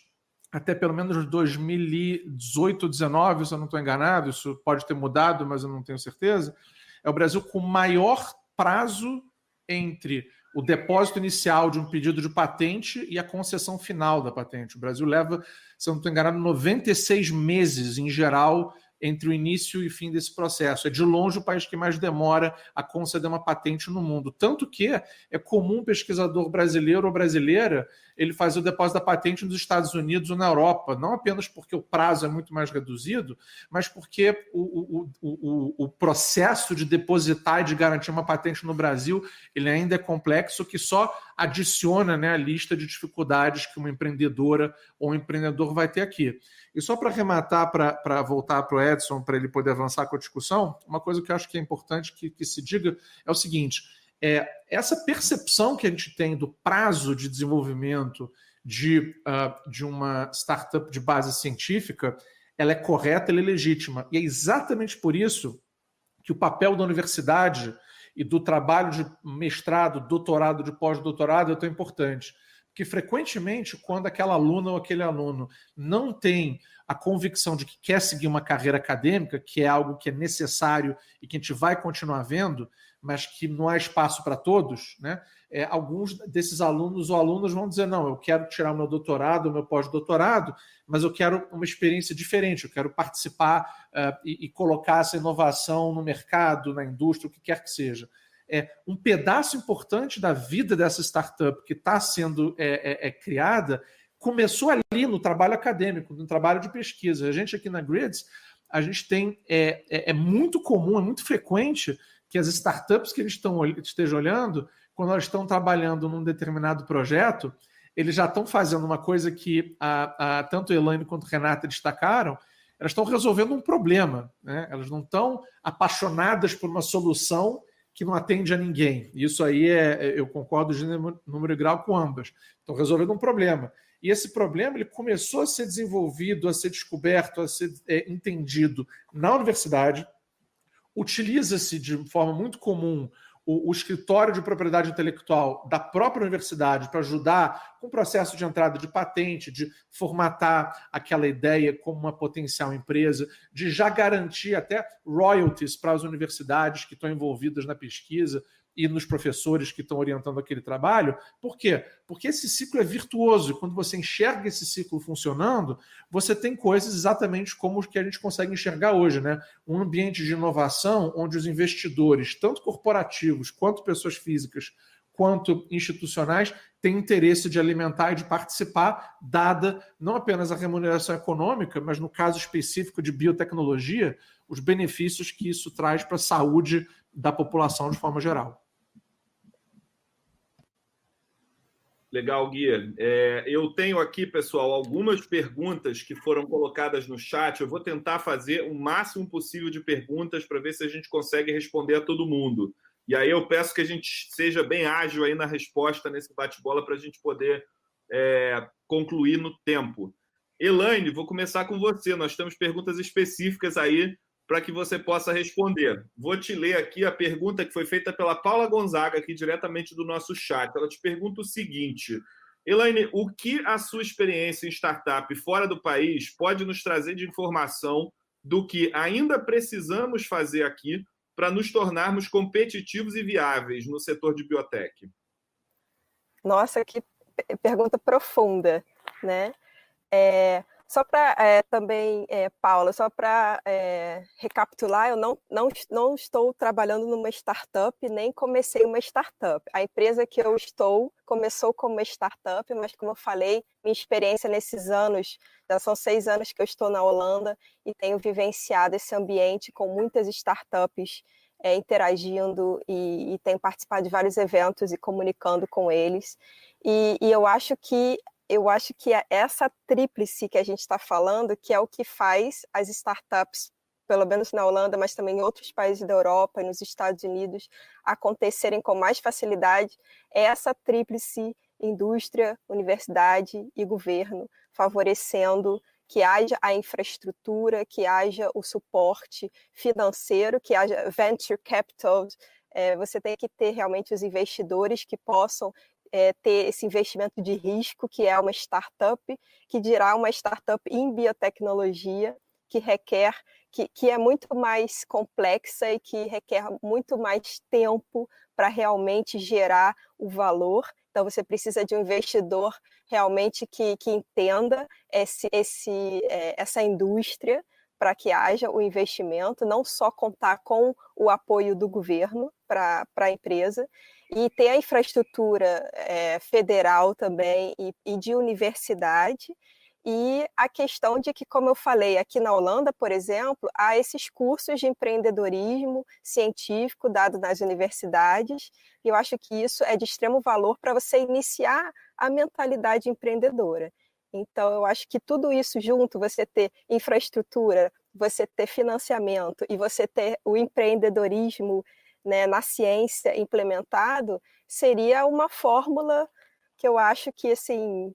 até pelo menos 2018, 2019, se eu não estou enganado, isso pode ter mudado, mas eu não tenho certeza, é o Brasil com maior prazo entre o depósito inicial de um pedido de patente e a concessão final da patente. O Brasil leva, se eu não estou enganado, 96 meses, em geral, entre o início e fim desse processo. É de longe o país que mais demora a conceder uma patente no mundo. Tanto que é comum um pesquisador brasileiro ou brasileira ele fazer o depósito da patente nos Estados Unidos ou na Europa, não apenas porque o prazo é muito mais reduzido, mas porque o processo de depositar e de garantir uma patente no Brasil ele ainda é complexo, que só adiciona, né, a lista de dificuldades que uma empreendedora ou um empreendedor vai ter aqui. E só para arrematar, para voltar para o Edson, para ele poder avançar com a discussão, uma coisa que eu acho que é importante que se diga é o seguinte, essa percepção que a gente tem do prazo de desenvolvimento de uma startup de base científica, ela é correta, ela é legítima. E é exatamente por isso que o papel da universidade e do trabalho de mestrado, doutorado, de pós-doutorado é tão importante. Porque frequentemente, quando aquela aluna ou aquele aluno não tem a convicção de que quer seguir uma carreira acadêmica, que é algo que é necessário e que a gente vai continuar vendo, mas que não há espaço para todos, né? Alguns desses alunos ou alunas vão dizer, não, eu quero tirar o meu doutorado, o meu pós-doutorado, mas eu quero uma experiência diferente, eu quero participar e colocar essa inovação no mercado, na indústria, o que quer que seja. Um pedaço importante da vida dessa startup que está sendo criada começou ali no trabalho acadêmico, no trabalho de pesquisa. A gente aqui na Grids, a gente tem, é muito comum, é muito frequente que as startups que eles estejam olhando, quando elas estão trabalhando num determinado projeto, eles já estão fazendo uma coisa que tanto a Elaine quanto a Renata destacaram, elas estão resolvendo um problema, né? Elas não estão apaixonadas por uma solução que não atende a ninguém. Isso aí eu concordo de número e grau com ambas. Estão resolvendo um problema. E esse problema ele começou a ser desenvolvido, a ser descoberto, a ser entendido na universidade. Utiliza-se de forma muito comum o escritório de propriedade intelectual da própria universidade para ajudar com o processo de entrada de patente, de formatar aquela ideia como uma potencial empresa, de já garantir até royalties para as universidades que estão envolvidas na pesquisa e nos professores que estão orientando aquele trabalho. Por quê? Porque esse ciclo é virtuoso e quando você enxerga esse ciclo funcionando, você tem coisas exatamente como os que a gente consegue enxergar hoje, né? Um ambiente de inovação onde os investidores, tanto corporativos quanto pessoas físicas, quanto institucionais, têm interesse de alimentar e de participar, dada não apenas a remuneração econômica, mas no caso específico de biotecnologia, os benefícios que isso traz para a saúde da população de forma geral. Legal, Guia. Eu tenho aqui, pessoal, algumas perguntas que foram colocadas no chat. Eu vou tentar fazer o máximo possível de perguntas para ver se a gente consegue responder a todo mundo. E aí eu peço que a gente seja bem ágil aí na resposta nesse bate-bola para a gente poder concluir no tempo. Elaine, vou começar com você. Nós temos perguntas específicas aí para que você possa responder. Vou te ler aqui a pergunta que foi feita pela Paula Gonzaga, aqui diretamente do nosso chat. Ela te pergunta o seguinte: Elaine, o que a sua experiência em startup fora do país pode nos trazer de informação do que ainda precisamos fazer aqui para nos tornarmos competitivos e viáveis no setor de biotech? Nossa, que pergunta profunda, né? Só para também, Paula, só para recapitular, eu não estou trabalhando numa startup, nem comecei uma startup. A empresa que eu estou começou como uma startup, mas como eu falei, minha experiência nesses anos, já são 6 anos que eu estou na Holanda e tenho vivenciado esse ambiente com muitas startups interagindo e tenho participado de vários eventos e comunicando com eles. E eu acho que é essa tríplice que a gente está falando, que é o que faz as startups, pelo menos na Holanda, mas também em outros países da Europa e nos Estados Unidos, acontecerem com mais facilidade, é essa tríplice indústria, universidade e governo, favorecendo que haja a infraestrutura, que haja o suporte financeiro, que haja venture capital. Você tem que ter realmente os investidores que possam ter esse investimento de risco, que é uma startup, que dirá uma startup em biotecnologia, que requer, que é muito mais complexa e que requer muito mais tempo para realmente gerar o valor. Então, você precisa de um investidor realmente que entenda essa indústria para que haja o investimento, não só contar com o apoio do governo para a empresa, e ter a infraestrutura federal também e de universidade. E a questão de que, como eu falei, aqui na Holanda, por exemplo, há esses cursos de empreendedorismo científico dados nas universidades, e eu acho que isso é de extremo valor para você iniciar a mentalidade empreendedora. Então, eu acho que tudo isso junto, você ter infraestrutura, você ter financiamento e você ter o empreendedorismo, né, na ciência implementado, seria uma fórmula que eu acho que, assim,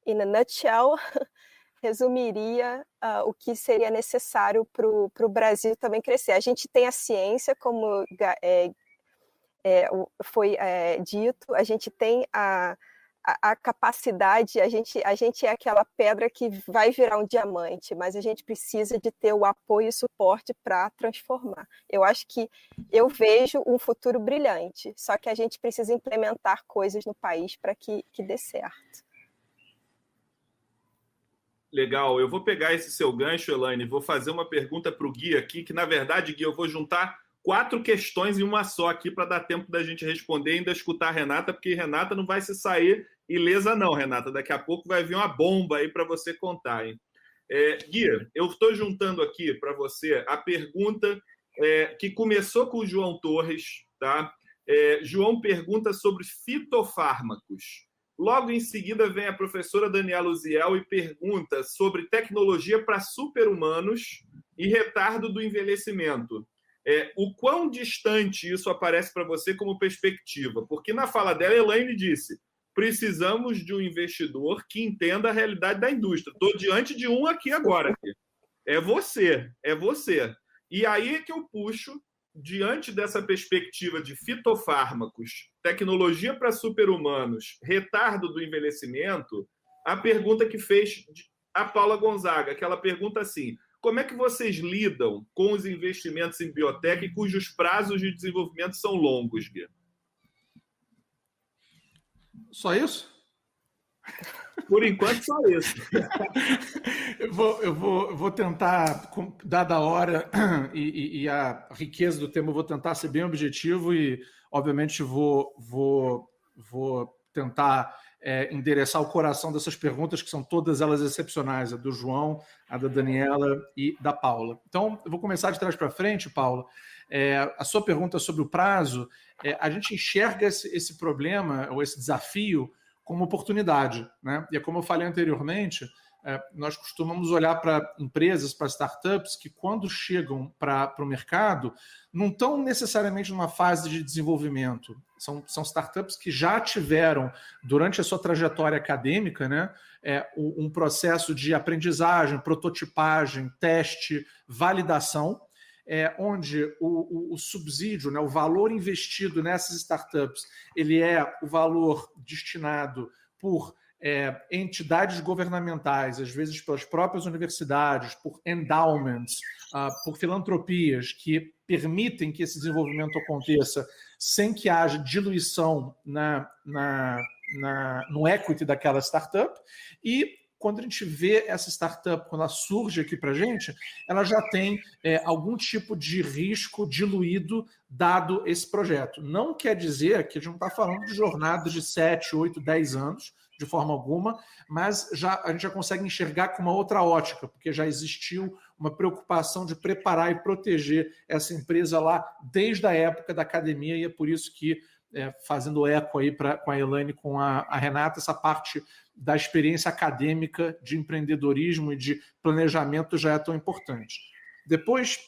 in a nutshell, resumiria o que seria necessário para o Brasil também crescer. A gente tem a ciência, como foi dito, a gente tem a capacidade, a gente é aquela pedra que vai virar um diamante, mas a gente precisa de ter o apoio e suporte para transformar. Eu vejo um futuro brilhante, só que a gente precisa implementar coisas no país para que dê certo. Legal, eu vou pegar esse seu gancho, Elaine, vou fazer uma pergunta para o Gui aqui, que na verdade, Gui, eu vou juntar 4 questões em uma só aqui para dar tempo da gente responder e ainda escutar a Renata, porque Renata não vai se sair ilesa não, Renata, daqui a pouco vai vir uma bomba aí para você contar, hein? Gui, eu estou juntando aqui para você a pergunta que começou com o João Torres, tá? João pergunta sobre fitofármacos. Logo em seguida vem a professora Daniela Uziel e pergunta sobre tecnologia para super-humanos e retardo do envelhecimento. O quão distante isso aparece para você como perspectiva? Porque na fala dela, Elaine disse, precisamos de um investidor que entenda a realidade da indústria. Estou diante de um aqui agora. É você. E aí é que eu puxo, diante dessa perspectiva de fitofármacos, tecnologia para super-humanos, retardo do envelhecimento, a pergunta que fez a Paula Gonzaga, que ela pergunta assim, como é que vocês lidam com os investimentos em biotech cujos prazos de desenvolvimento são longos, Gui? Só isso? Por enquanto, só isso. Eu vou tentar, dada a hora e a riqueza do tema, eu vou tentar ser bem objetivo e, obviamente, vou tentar endereçar o coração dessas perguntas, que são todas elas excepcionais, a do João, a da Daniela e da Paula. Então, eu vou começar de trás para frente, Paula. A sua pergunta sobre o prazo, a gente enxerga esse problema, ou esse desafio, como oportunidade, né? E é como eu falei anteriormente, nós costumamos olhar para empresas, para startups, que quando chegam para o mercado, não estão necessariamente numa fase de desenvolvimento. São startups que já tiveram, durante a sua trajetória acadêmica, né, um processo de aprendizagem, prototipagem, teste, validação, onde o subsídio, né, o valor investido nessas startups, ele é o valor destinado por entidades governamentais, às vezes pelas próprias universidades, por endowments, por filantropias que permitem que esse desenvolvimento aconteça sem que haja diluição no equity daquela startup. E quando a gente vê essa startup, quando ela surge aqui para a gente, ela já tem algum tipo de risco diluído dado esse projeto. Não quer dizer que a gente não está falando de jornadas de 7, 8, 10 anos, de forma alguma, mas a gente já consegue enxergar com uma outra ótica, porque já existiu uma preocupação de preparar e proteger essa empresa lá desde a época da academia, e é por isso que, fazendo eco aí com a Elaine e com a Renata, essa parte da experiência acadêmica de empreendedorismo e de planejamento já é tão importante. Depois,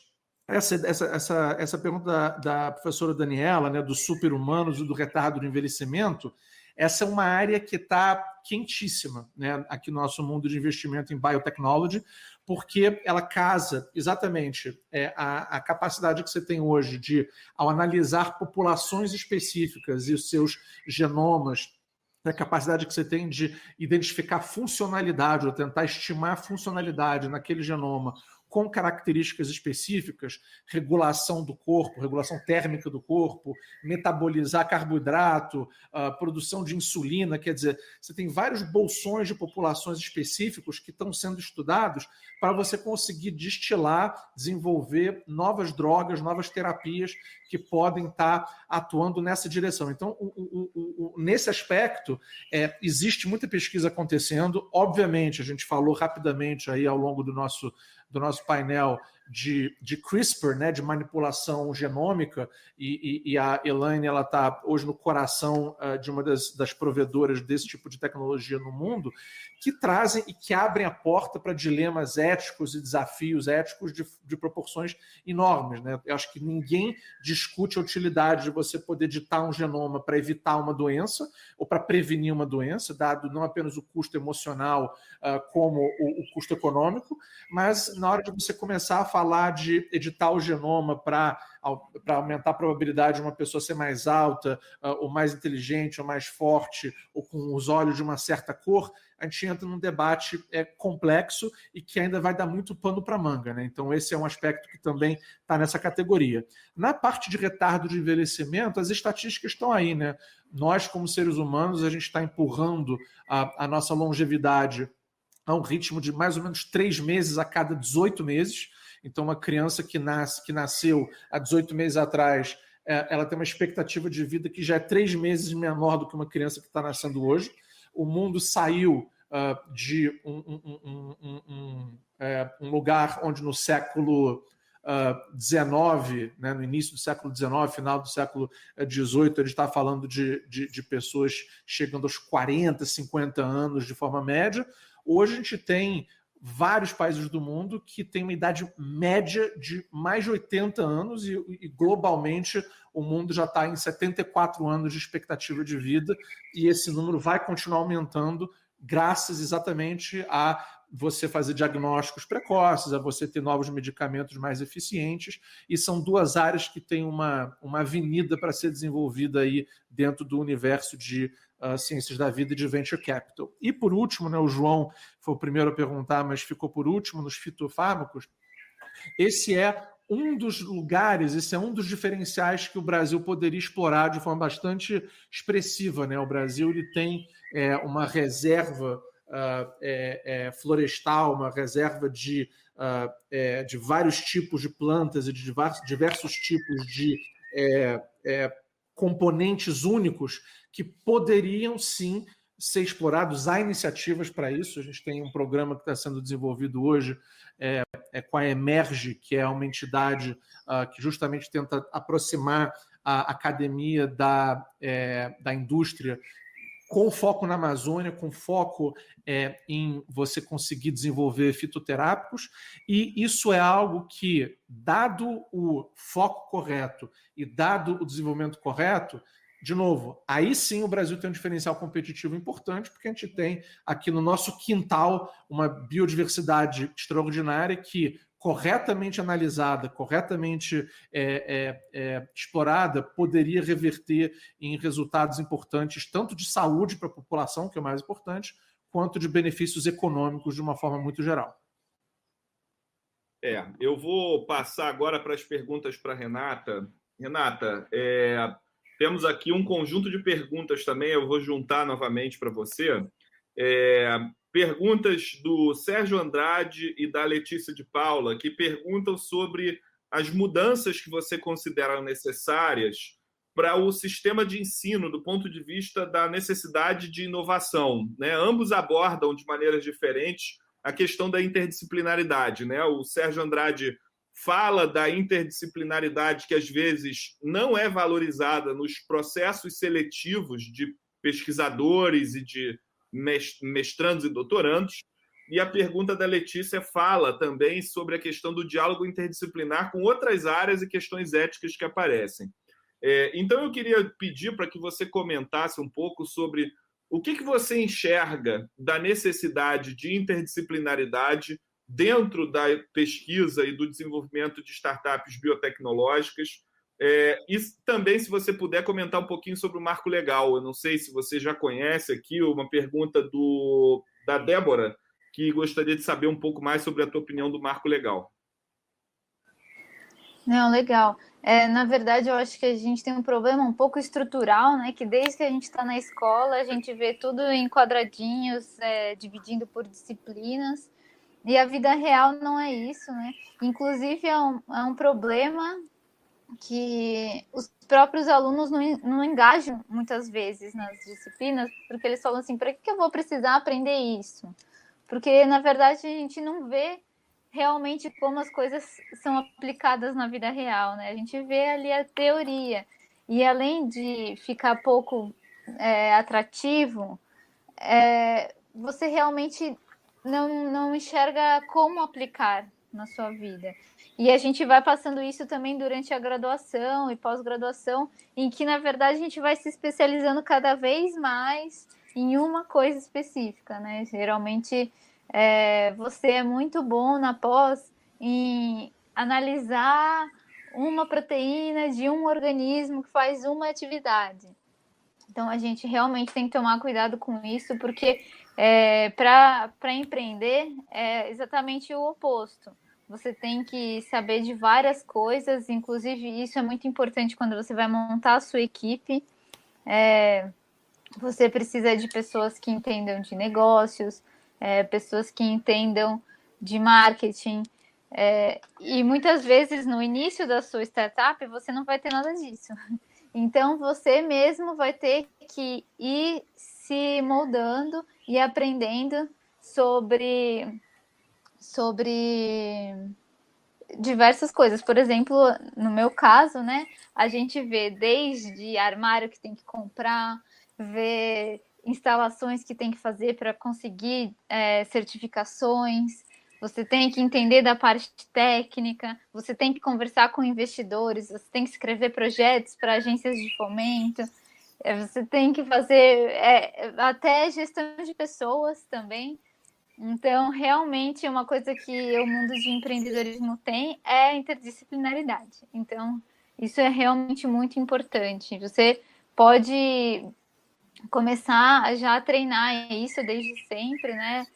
essa pergunta da professora Daniela, né, dos super-humanos e do retardo do envelhecimento, essa é uma área que está quentíssima, né, aqui no nosso mundo de investimento em biotechnology, porque ela casa exatamente a capacidade que você tem hoje de, ao analisar populações específicas e os seus genomas, a capacidade que você tem de identificar funcionalidade ou tentar estimar funcionalidade naquele genoma com características específicas, regulação do corpo, regulação térmica do corpo, metabolizar carboidrato, produção de insulina, quer dizer, você tem vários bolsões de populações específicos que estão sendo estudados para você conseguir destilar, desenvolver novas drogas, novas terapias que podem estar atuando nessa direção. Então, nesse aspecto, existe muita pesquisa acontecendo. Obviamente, a gente falou rapidamente aí ao longo do nosso painel de CRISPR, né, de manipulação genômica, e a Elaine está hoje no coração de uma das provedoras desse tipo de tecnologia no mundo, que trazem e que abrem a porta para dilemas éticos e desafios éticos de proporções enormes, né? Eu acho que ninguém discute a utilidade de você poder editar um genoma para evitar uma doença ou para prevenir uma doença, dado não apenas o custo emocional como o custo econômico, mas na hora de você começar a falar de editar o genoma para aumentar a probabilidade de uma pessoa ser mais alta, ou mais inteligente, ou mais forte, ou com os olhos de uma certa cor, a gente entra num debate complexo e que ainda vai dar muito pano para manga, né? Então, esse é um aspecto que também está nessa categoria. Na parte de retardo de envelhecimento, as estatísticas estão aí, né? Nós, como seres humanos, a gente está empurrando a nossa longevidade a um ritmo de mais ou menos 3 meses a cada 18 meses. Então, uma criança que nasceu há 18 meses atrás, ela tem uma expectativa de vida que já é 3 meses menor do que uma criança que está nascendo hoje. O mundo saiu de um lugar onde no século XIX, né, no início do século XIX, final do século XVIII, a gente está falando de pessoas chegando aos 40, 50 anos de forma média. Hoje a gente tem vários países do mundo que têm uma idade média de mais de 80 anos e globalmente o mundo já está em 74 anos de expectativa de vida, e esse número vai continuar aumentando graças exatamente a você fazer diagnósticos precoces, a você ter novos medicamentos mais eficientes, e são duas áreas que têm uma avenida para ser desenvolvida aí dentro do universo de ciências da vida e de venture capital. E por último, né, o João foi o primeiro a perguntar, mas ficou por último, nos fitofármacos, esse é um dos lugares, esse é um dos diferenciais que o Brasil poderia explorar de forma bastante expressiva, né? O Brasil ele tem uma reserva florestal, uma reserva de vários tipos de plantas e de diversos tipos de componentes únicos que poderiam sim ser explorados. Há iniciativas para isso. A gente tem um programa que está sendo desenvolvido hoje com a Emerge, que é uma entidade que justamente tenta aproximar a academia da indústria, com foco na Amazônia, com foco em você conseguir desenvolver fitoterápicos, e isso é algo que, dado o foco correto e dado o desenvolvimento correto, de novo, aí sim o Brasil tem um diferencial competitivo importante, porque a gente tem aqui no nosso quintal uma biodiversidade extraordinária que, corretamente analisada, corretamente explorada, poderia reverter em resultados importantes, tanto de saúde para a população, que é o mais importante, quanto de benefícios econômicos de uma forma muito geral. Eu vou passar agora para as perguntas para a Renata. Renata, temos aqui um conjunto de perguntas também, eu vou juntar novamente para você. Perguntas do Sérgio Andrade e da Letícia de Paula, que perguntam sobre as mudanças que você considera necessárias para o sistema de ensino, do ponto de vista da necessidade de inovação, né? Ambos abordam de maneiras diferentes a questão da interdisciplinaridade, né? O Sérgio Andrade fala da interdisciplinaridade que às vezes não é valorizada nos processos seletivos de pesquisadores e de mestrandos e doutorandos. E a pergunta da Letícia fala também sobre a questão do diálogo interdisciplinar com outras áreas e questões éticas que aparecem. Então, eu queria pedir para que você comentasse um pouco sobre o que você enxerga da necessidade de interdisciplinaridade dentro da pesquisa e do desenvolvimento de startups biotecnológicas. E também, se você puder comentar um pouquinho sobre o marco legal. Eu não sei se você já conhece aqui uma pergunta da Débora, que gostaria de saber um pouco mais sobre a tua opinião do marco legal. Não, legal. Na verdade, eu acho que a gente tem um problema um pouco estrutural, né? Que desde que a gente está na escola, a gente vê tudo em quadradinhos, dividindo por disciplinas, e a vida real não é isso, né? Inclusive, é um problema que os próprios alunos não engajam muitas vezes nas disciplinas, porque eles falam assim, para que eu vou precisar aprender isso? Porque, na verdade, a gente não vê realmente como as coisas são aplicadas na vida real, né? A gente vê ali a teoria. E além de ficar pouco atrativo, você realmente não enxerga como aplicar na sua vida. E a gente vai passando isso também durante a graduação e pós-graduação, em que, na verdade, a gente vai se especializando cada vez mais em uma coisa específica, né? Geralmente, você é muito bom na pós em analisar uma proteína de um organismo que faz uma atividade. Então, a gente realmente tem que tomar cuidado com isso, porque para empreender é exatamente o oposto. Você tem que saber de várias coisas, inclusive isso é muito importante quando você vai montar a sua equipe. Você precisa de pessoas que entendam de negócios, pessoas que entendam de marketing. E muitas vezes no início da sua startup você não vai ter nada disso. Então você mesmo vai ter que ir se moldando e aprendendo sobre diversas coisas. Por exemplo, no meu caso, né, a gente vê desde armário que tem que comprar, vê instalações que tem que fazer para conseguir certificações, você tem que entender da parte técnica, você tem que conversar com investidores, você tem que escrever projetos para agências de fomento, você tem que fazer até gestão de pessoas também. Então, realmente, uma coisa que o mundo de empreendedorismo tem é a interdisciplinaridade. Então, isso é realmente muito importante. Você pode começar já a treinar isso desde sempre, né?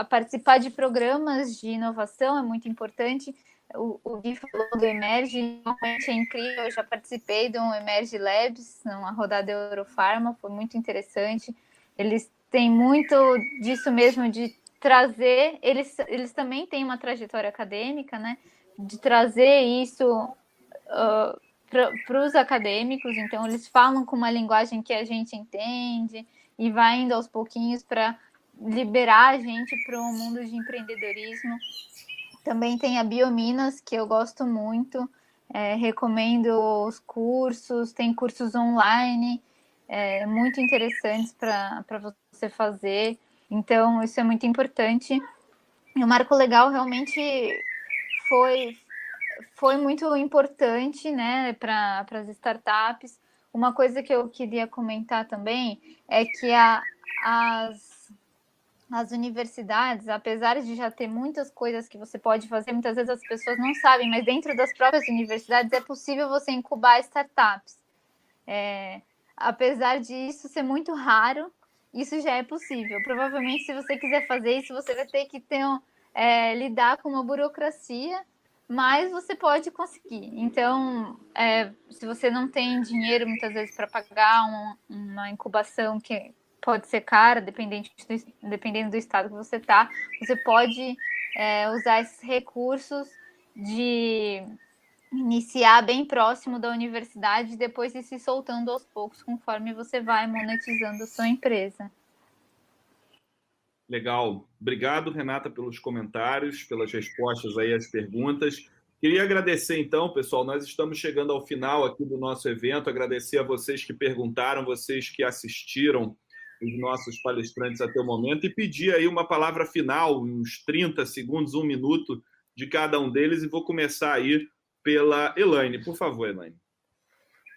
Participar de programas de inovação é muito importante. O Gui falou do Emerge, realmente é incrível. Eu já participei de um Emerge Labs, numa rodada Eurofarma, foi muito interessante. Eles têm muito disso mesmo, de trazer. Eles também têm uma trajetória acadêmica, né? De trazer isso para os acadêmicos. Então, eles falam com uma linguagem que a gente entende e vai indo aos pouquinhos para liberar a gente para o mundo de empreendedorismo. Também tem a Biominas, que eu gosto muito, recomendo os cursos, tem cursos online muito interessantes para você fazer, então isso é muito importante. E o Marco Legal realmente foi muito importante, né, para as startups. Uma coisa que eu queria comentar também é que as universidades, apesar de já ter muitas coisas que você pode fazer, muitas vezes as pessoas não sabem, mas dentro das próprias universidades é possível você incubar startups. Apesar disso ser muito raro, isso já é possível. Provavelmente, se você quiser fazer isso, você vai ter que lidar com uma burocracia, mas você pode conseguir. Então, se você não tem dinheiro, muitas vezes, para pagar uma incubação que pode ser cara, dependendo do estado que você está, você pode usar esses recursos de iniciar bem próximo da universidade e depois ir se soltando aos poucos conforme você vai monetizando a sua empresa. Legal. Obrigado, Renata, pelos comentários, pelas respostas aí às perguntas. Queria agradecer, então, pessoal, nós estamos chegando ao final aqui do nosso evento, agradecer a vocês que perguntaram, vocês que assistiram os nossos palestrantes até o momento e pedir aí uma palavra final, uns 30 segundos, 1 minuto de cada um deles, e vou começar aí pela Elaine. Por favor, Elaine.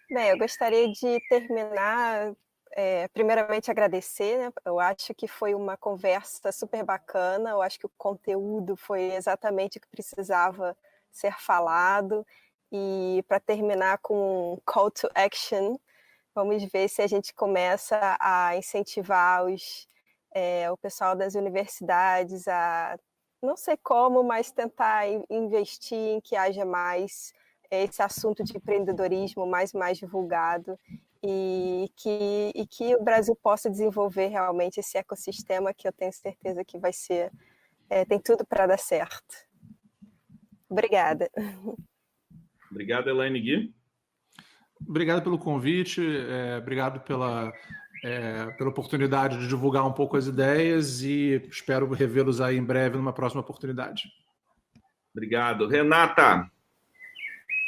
Bem, eu gostaria de terminar, primeiramente agradecer, né? Eu acho que foi uma conversa super bacana, eu acho que o conteúdo foi exatamente o que precisava ser falado, e para terminar com um call to action, vamos ver se a gente começa a incentivar o pessoal das universidades a, não sei como, mas tentar investir em que haja mais esse assunto de empreendedorismo mais divulgado e que o Brasil possa desenvolver realmente esse ecossistema que eu tenho certeza que vai ser, tem tudo para dar certo. Obrigada. Obrigado, Elaine. Gui. Obrigado pelo convite, obrigado pela oportunidade de divulgar um pouco as ideias e espero revê-los aí em breve numa próxima oportunidade. Obrigado. Renata.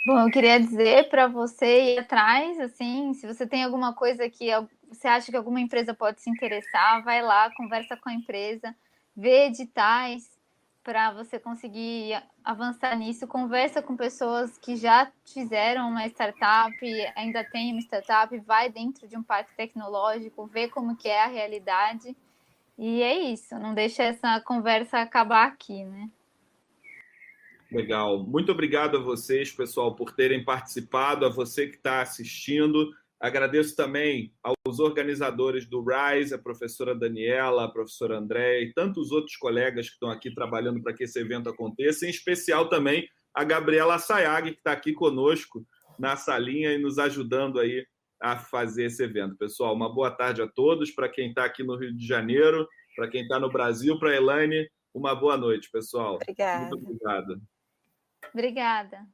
Bom, eu queria dizer para você ir atrás, assim, se você tem alguma coisa que você acha que alguma empresa pode se interessar, vai lá, conversa com a empresa, vê editais para você conseguir avançar nisso, conversa com pessoas que já fizeram uma startup, ainda tem uma startup, vai dentro de um parque tecnológico, vê como que é a realidade, e é isso, não deixa essa conversa acabar aqui, né? Legal. Muito obrigado a vocês, pessoal, por terem participado, a você que está assistindo. Agradeço também aos organizadores do RISE, a professora Daniela, a professora Andréia e tantos outros colegas que estão aqui trabalhando para que esse evento aconteça, em especial também a Gabriela Sayag, que está aqui conosco na salinha e nos ajudando aí a fazer esse evento. Pessoal, uma boa tarde a todos, para quem está aqui no Rio de Janeiro, para quem está no Brasil, para a Elaine, uma boa noite, pessoal. Obrigada. Muito obrigado. Obrigada.